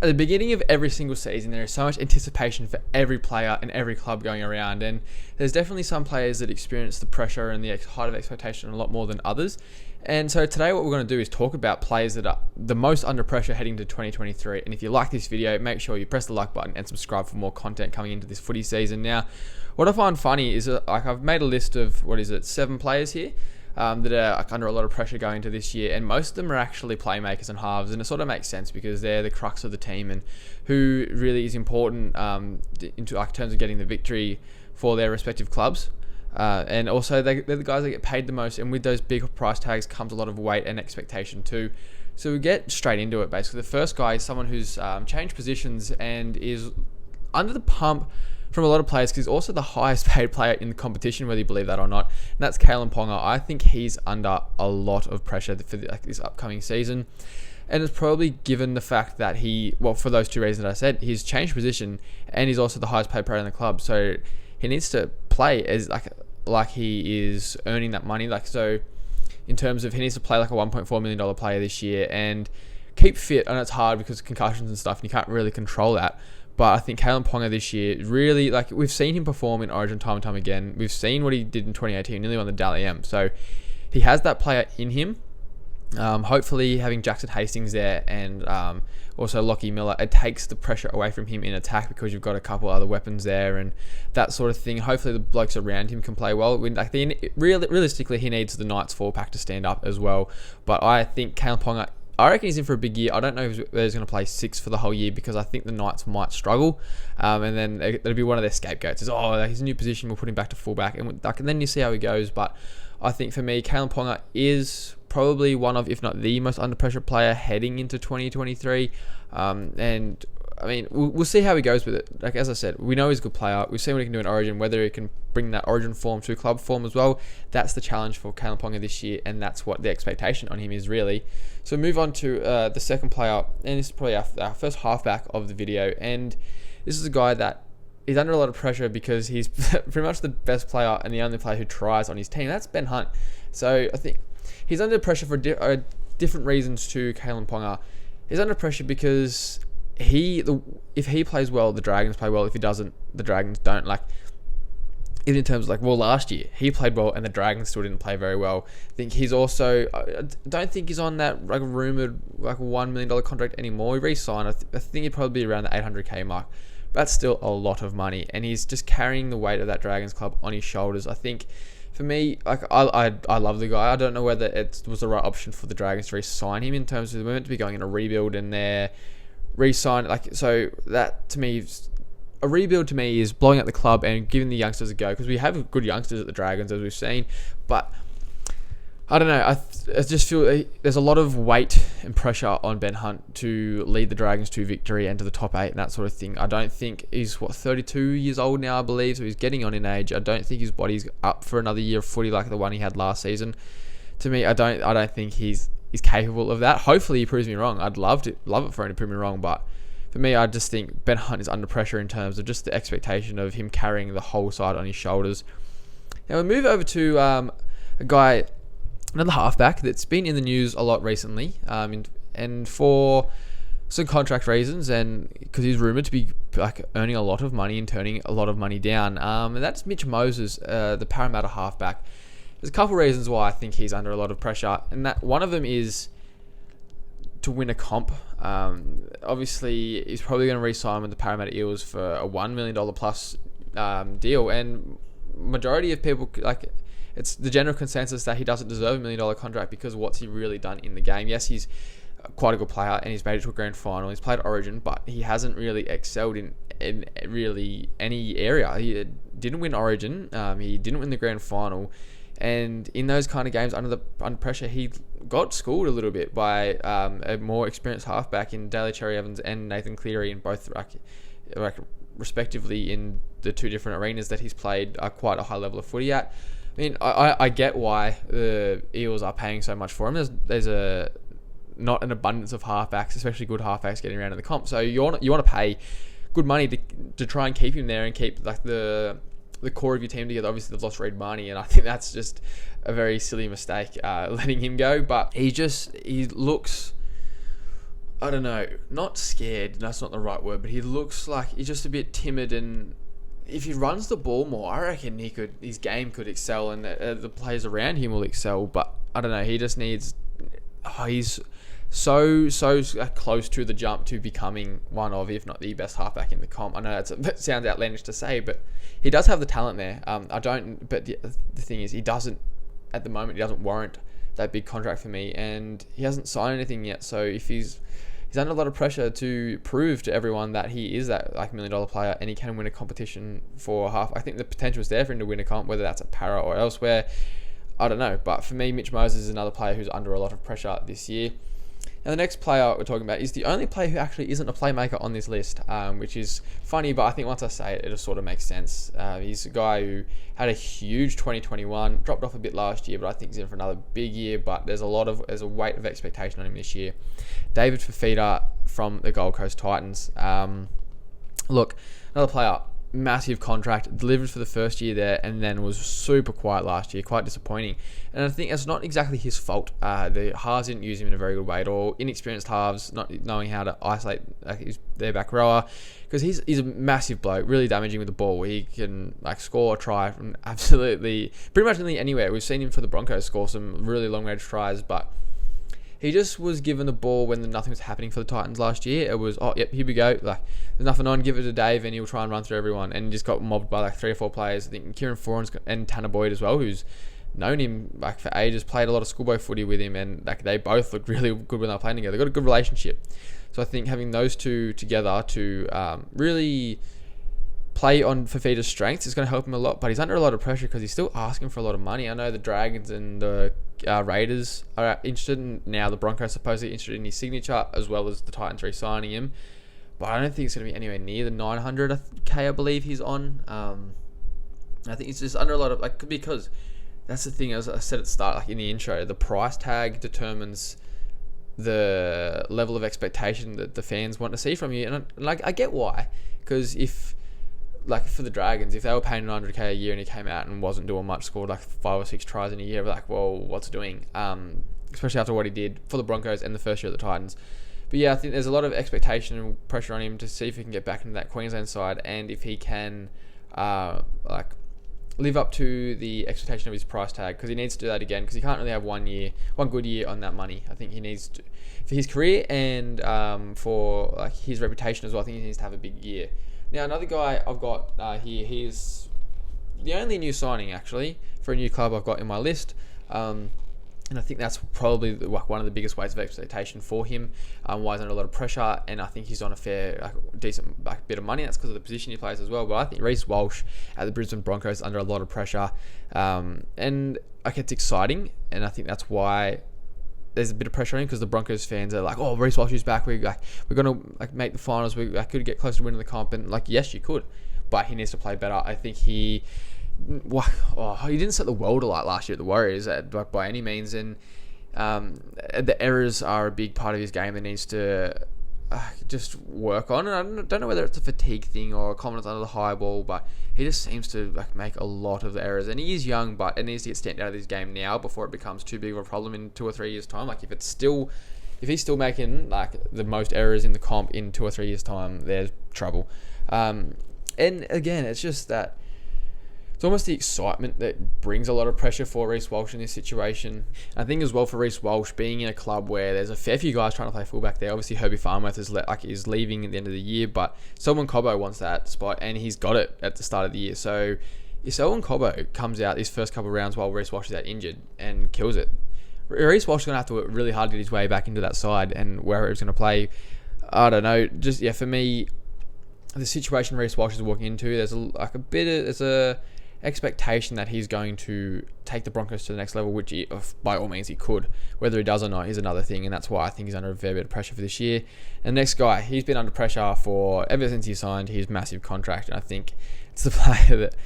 at the beginning of every single season, there is so much anticipation for every player and every club going around, and there's definitely some players that experience the pressure and the height of expectation a lot more than others. And so today what we're going to do is talk about players that are the most under pressure heading to 2023. And if you like this video, make sure you press the like button and subscribe for more content coming into this footy season. Now, what I find funny is I've made a list of 7 players here that are under a lot of pressure going into this year, and most of them are actually playmakers and halves, and it sort of makes sense because they're the crux of the team and who really is important into terms of getting the victory for their respective clubs. And also they're the guys that get paid the most, and with those big price tags comes a lot of weight and expectation too. So we get straight into it. Basically, the first guy is someone who's changed positions and is under the pump from a lot of players because he's also the highest paid player in the competition, whether you believe that or not, and that's Kalyn Ponga. I think he's under a lot of pressure for this upcoming season, and it's probably given the fact that for those 2 reasons that I said, he's changed position and he's also the highest paid player in the club, so he needs to play as like he is earning that money. So in terms of he needs to play like a $1.4 million player this year and keep fit. And it's hard because of concussions and stuff and you can't really control that. But I think Kalyn Ponga this year really, we've seen him perform in Origin time and time again. We've seen what he did in 2018, nearly won the Dally M. So he has that player in him. Hopefully having Jackson Hastings there and also Lockie Miller, it takes the pressure away from him in attack because you've got a couple other weapons there and that sort of thing. Hopefully the blokes around him can play well. Realistically, he needs the Knights 4-pack to stand up as well. But I think Kalyn Ponga, I reckon he's in for a big year. I don't know if he's going to play 6 for the whole year because I think the Knights might struggle. And then it'll be one of their scapegoats. It's, his new position, we'll put him back to fullback. And then you see how he goes. But I think for me, Kalyn Ponga is probably one of, if not the most under pressure player heading into 2023. And I mean, we'll see how he goes with it. As I said, we know he's a good player. We've seen what he can do in Origin, whether he can bring that Origin form to club form as well. That's the challenge for Kalyn Ponga this year, and that's what the expectation on him is really. So move on to the second player, and this is probably our first halfback of the video. And this is a guy that is under a lot of pressure because he's pretty much the best player and the only player who tries on his team. That's Ben Hunt. So I think he's under pressure for different reasons to Kalyn Ponga. He's under pressure because if he plays well, the Dragons play well. If he doesn't, the Dragons don't. Even in terms of last year, he played well and the Dragons still didn't play very well. I think he's also, I don't think he's on that rumored $1 million contract anymore. He re-signed. I think he'd probably be around the $800K mark. That's still a lot of money, and he's just carrying the weight of that Dragons club on his shoulders. I think for me, I love the guy. I don't know whether it was the right option for the Dragons to re-sign him in terms of we're meant to be going in a rebuild and they're re-sign. So that to me, a rebuild to me is blowing up the club and giving the youngsters a go because we have good youngsters at the Dragons as we've seen, but I don't know. I just feel there's a lot of weight and pressure on Ben Hunt to lead the Dragons to victory and to the top 8 and that sort of thing. I don't think he's 32 years old now, I believe, so he's getting on in age. I don't think his body's up for another year of footy like the one he had last season. To me, I don't think he's capable of that. Hopefully he proves me wrong. I'd love it for him to prove me wrong, but for me, I just think Ben Hunt is under pressure in terms of just the expectation of him carrying the whole side on his shoulders. Now we move over to a guy, another halfback that's been in the news a lot recently, and for some contract reasons, and because he's rumored to be earning a lot of money and turning a lot of money down. And that's Mitch Moses, the Parramatta halfback. There's a couple reasons why I think he's under a lot of pressure, and that one of them is to win a comp. Obviously, he's probably going to re-sign with the Parramatta Eels for a $1 million plus deal, and majority of people it's the general consensus that he doesn't deserve $1 million contract because of what's he really done in the game. Yes, he's quite a good player and he's made it to a grand final. He's played Origin, but he hasn't really excelled in really any area. He didn't win Origin. He didn't win the grand final. And in those kind of games under pressure, he got schooled a little bit by a more experienced halfback in Daly Cherry Evans and Nathan Cleary, in both respectively in the 2 different arenas that he's played quite a high level of footy at. I mean, I get why the Eels are paying so much for him. There's not an abundance of halfbacks, especially good halfbacks, getting around in the comp. So you want to pay good money to try and keep him there and keep the core of your team together. Obviously, they've lost Reid Marnie, and I think that's just a very silly mistake letting him go. But he looks I don't know, not scared, that's not the right word, but he looks like he's just a bit timid, and if he runs the ball more, I reckon his game could excel, and the players around him will excel, but I don't know, he just needs, he's so close to the jump to becoming one of, if not the best halfback in the comp. I know that sounds outlandish to say, but he does have the talent there. But the thing is, he doesn't warrant that big contract for me, and he hasn't signed anything yet, so if he's under a lot of pressure to prove to everyone that he is that $1 million player and he can win a competition for half. I think the potential is there for him to win a comp, whether that's at Para or elsewhere. I don't know. But for me, Mitch Moses is another player who's under a lot of pressure this year. Now, the next player we're talking about is the only player who actually isn't a playmaker on this list, which is funny, but I think once I say it, it just sort of makes sense. He's a guy who had a huge 2021, dropped off a bit last year, but I think he's in for another big year, but there's a weight of expectation on him this year. David Fifita from the Gold Coast Titans. Look, another player, massive contract, delivered for the first year there, and then was super quiet last year, quite disappointing. And I think it's not exactly his fault. The halves didn't use him in a very good way at all. Inexperienced halves, not knowing how to isolate their back rower, because he's a massive bloke, really damaging with the ball. He can score a try from absolutely pretty much anywhere. We've seen him for the Broncos score some really long range tries, but he just was given the ball when nothing was happening for the Titans last year. It was, here we go. There's nothing on, give it to Dave, and he'll try and run through everyone. And he just got mobbed by 3 or 4 players. I think Kieran Foran's and Tanner Boyd as well, who's known him for ages, played a lot of schoolboy footy with him, and they both looked really good when they were playing together. They got a good relationship. So I think having those two together to really play on Fifita's strengths is going to help him a lot, but he's under a lot of pressure because he's still asking for a lot of money. I know the Dragons and the Raiders are interested, and now the Broncos are supposedly interested in his signature, as well as the Titans re-signing him, but I don't think it's going to be anywhere near the 900k I believe he's on. I think he's just under a lot of, because that's the thing, as I said at the start, in the intro, the price tag determines the level of expectation that the fans want to see from you, and I get why, because if for the Dragons, if they were paying 900k a year and he came out and wasn't doing much, scored 5 or 6 tries in a year, well, what's it doing? Especially after what he did for the Broncos and the first year of the Titans. But yeah, I think there's a lot of expectation and pressure on him to see if he can get back into that Queensland side, and if he can live up to the expectation of his price tag, because he needs to do that again, because he can't really have one good year on that money. I think he needs to, for his career and for his reputation as well, I think he needs to have a big year. Now, another guy I've got here, he's the only new signing, actually, for a new club I've got in my list. And I think that's probably one of the biggest weights of expectation for him, why he's under a lot of pressure, and I think he's on a fair, decent bit of money. That's because of the position he plays as well. But I think Rhys Walsh at the Brisbane Broncos is under a lot of pressure. And it's exciting, and I think that's why there's a bit of pressure on him, because the Broncos fans are Rhys Walsh is back. We're going to make the finals. We could get close to winning the comp. And yes, you could, but he needs to play better. I think he didn't set the world alight last year at the Warriors by any means. And the errors are a big part of his game that needs to just work on. And I don't know whether it's a fatigue thing or a confidence under the high ball, but he just seems to make a lot of errors. And he is young, but it needs to get stamped out of his game now before it becomes too big of a problem in 2 or 3 years' time. If he's still making the most errors in the comp in 2 or 3 years' time, there's trouble. And again, it's just that it's almost the excitement that brings a lot of pressure for Rhys Walsh in this situation. I think as well for Rhys Walsh being in a club where there's a fair few guys trying to play fullback there. Obviously Herbie Farnworth is leaving at the end of the year, but Selwyn Cobbo wants that spot, and he's got it at the start of the year. So if Selwyn Cobbo comes out these first couple of rounds while Rhys Walsh is out injured and kills it, Rhys Walsh is going to have to work really hard to get his way back into that side, and where he's going to play, I don't know. For me, the situation Rhys Walsh is walking into, there's a expectation that he's going to take the Broncos to the next level, which by all means he could. Whether he does or not is another thing, and that's why I think he's under a fair bit of pressure for this year. And the next guy, he's been under pressure for ever since he signed his massive contract, and I think it's the player that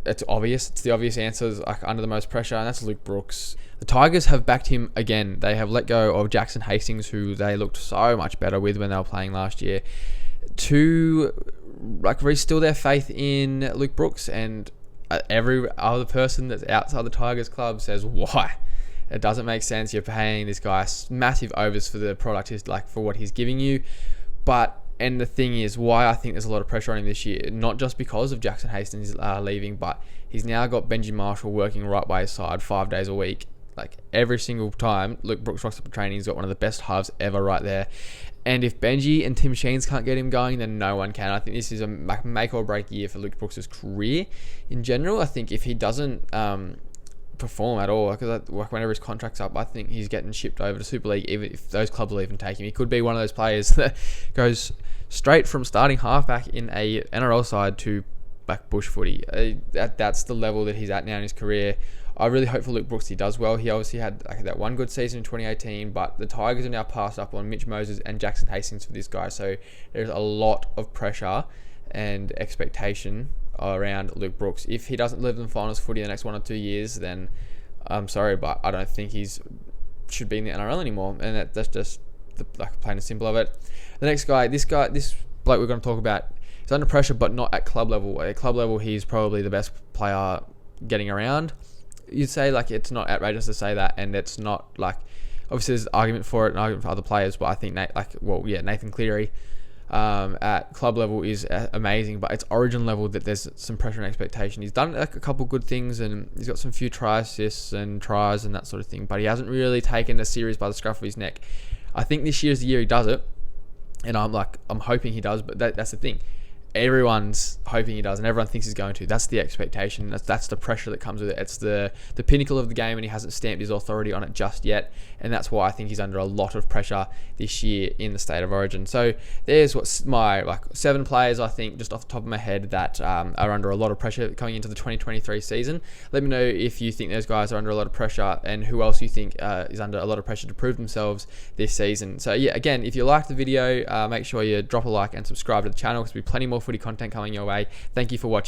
it's obvious. It's the obvious answers under the most pressure, and that's Luke Brooks. The Tigers have backed him again. They have let go of Jackson Hastings, who they looked so much better with when they were playing last year, to restore their faith in Luke Brooks. And every other person that's outside the Tigers club says, why? It doesn't make sense. You're paying this guy massive overs for the product, for what he's giving you. And the thing is, why I think there's a lot of pressure on him this year, not just because of Jackson Hastings leaving, but he's now got Benji Marshall working right by his side 5 days a week. Like, every single time Luke Brooks rocks up at training, he's got one of the best halves ever right there. And if Benji and Tim Sheens can't get him going, then no one can. I think this is a make or break year for Luke Brooks' career in general. I think if he doesn't perform at all, because whenever his contract's up, I think he's getting shipped over to Super League, even if those clubs will even take him. He could be one of those players that goes straight from starting halfback in a NRL side to bush footy. That's the level that he's at now in his career. I really hope for Luke Brooks he does well. He obviously had that one good season in 2018, but the Tigers are now passed up on Mitch Moses and Jackson Hastings for this guy, so there's a lot of pressure and expectation around Luke Brooks. If he doesn't live in the finals footy in the next 1 or 2 years, then I'm sorry, but I don't think should be in the NRL anymore, and that's just the plain and simple of it. The next guy, this bloke we're going to talk about, he's under pressure, but not at club level. At club level, he's probably the best player getting around. You'd say, it's not outrageous to say that, and it's not, obviously there's an argument for it, an argument for other players, but I think, Nathan Cleary at club level is amazing, but it's origin level that there's some pressure and expectation. He's done a couple good things, and he's got some few try assists and tries and that sort of thing, but he hasn't really taken a series by the scruff of his neck. I think this year's the year he does it, and I'm hoping he does, but that's the thing. Everyone's hoping he does, and everyone thinks he's going to. That's the expectation. That's the pressure that comes with it. It's the pinnacle of the game, and he hasn't stamped his authority on it just yet, and that's why I think he's under a lot of pressure this year in the State of Origin. So there's what's my 7 players, I think, just off the top of my head, that are under a lot of pressure coming into the 2023 season. Let me know if you think those guys are under a lot of pressure, and who else you think is under a lot of pressure to prove themselves this season. So yeah, again, if you liked the video, make sure you drop a like and subscribe to the channel, because there'll be plenty more footy content coming your way. Thank you for watching.